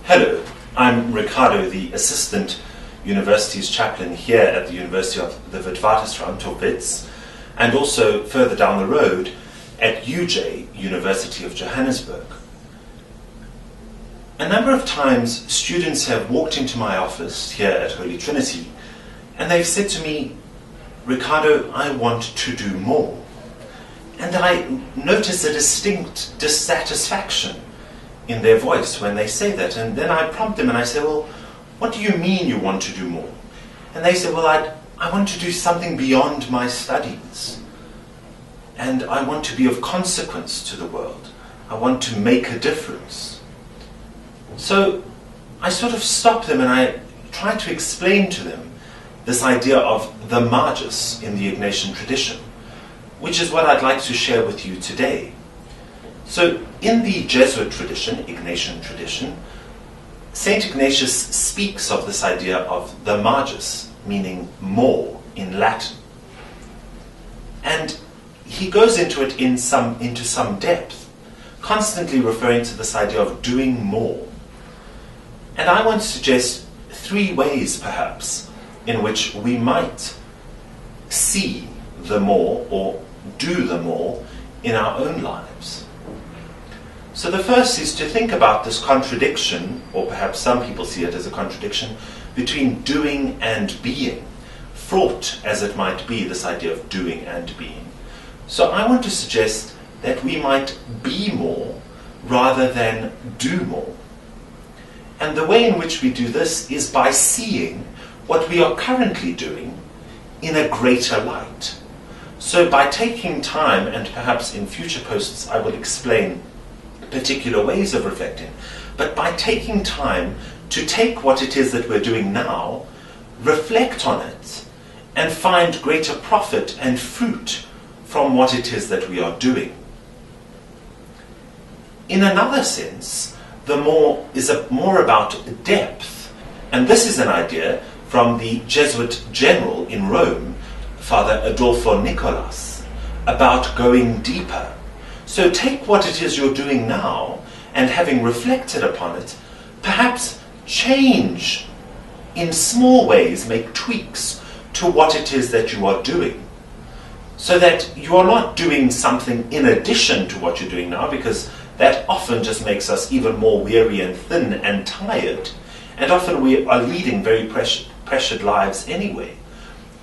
Hello, I'm Ricardo, the Assistant University's Chaplain here at the University of the Witwatersrand, or WITS, and also further down the road at UJ, University of Johannesburg. A number of times students have walked into my office here at Holy Trinity and they've said to me, Ricardo, I want to do more. And I notice a distinct dissatisfaction in their voice when they say that. And then I prompt them and I say, well, what do you mean you want to do more? And they say, well, I want to do something beyond my studies. And I want to be of consequence to the world. I want to make a difference. So I sort of stop them and I try to explain to them this idea of the MAGIS in the Ignatian tradition, which is what I'd like to share with you today. So in the Jesuit tradition, Ignatian tradition, St. Ignatius speaks of this idea of the MAGIS, meaning more in Latin. And he goes into it into some depth, constantly referring to this idea of doing more. And I want to suggest three ways, perhaps, in which we might see the more or do the more in our own lives. So the first is to think about this contradiction, or perhaps some people see it as a contradiction, between doing and being, fraught as it might be, this idea of doing and being. So I want to suggest that we might be more rather than do more. And the way in which we do this is by seeing what we are currently doing in a greater light. So by taking time, and perhaps in future posts I will explain particular ways of reflecting, but by taking time to take what it is that we're doing now, reflect on it, and find greater profit and fruit from what it is that we are doing. In another sense, the more is more about depth, and this is an idea from the Jesuit general in Rome, Father Adolfo Nicolas, about going deeper. So take what it is you're doing now, and having reflected upon it, perhaps change in small ways, make tweaks to what it is that you are doing. So that you are not doing something in addition to what you're doing now, because that often just makes us even more weary and thin and tired. And often we are leading very pressured lives anyway.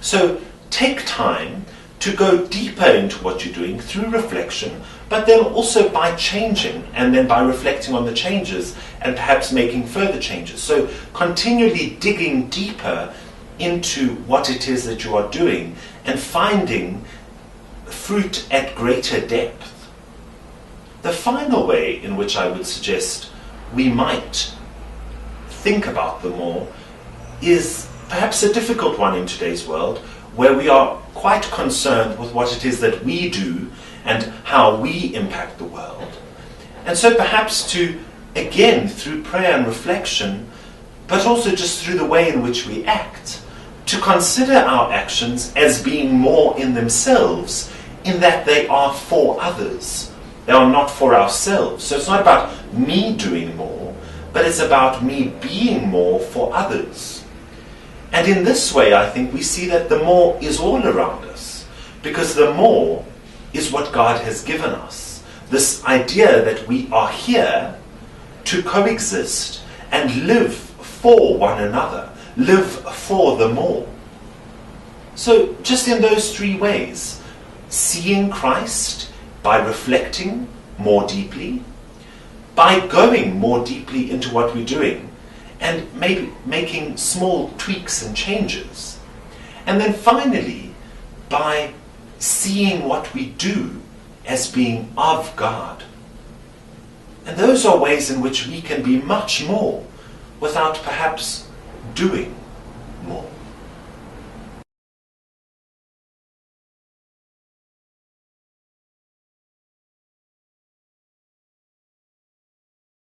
So take time to go deeper into what you're doing through reflection, but then also by changing, and then by reflecting on the changes and perhaps making further changes. So continually digging deeper into what it is that you are doing and finding fruit at greater depth. The final way in which I would suggest we might think about the more is perhaps a difficult one in today's world, where we are quite concerned with what it is that we do and how we impact the world. And so perhaps to, again, through prayer and reflection, but also just through the way in which we act, to consider our actions as being more in themselves, in that they are for others. They are not for ourselves. So it's not about me doing more, but it's about me being more for others. And in this way, I think we see that the more is all around us, because the more is what God has given us. This idea that we are here to coexist and live for one another, live for the more. So just in those three ways, seeing Christ by reflecting more deeply, by going more deeply into what we're doing, and maybe making small tweaks and changes. And then finally, by seeing what we do as being of God. And those are ways in which we can be much more without perhaps doing.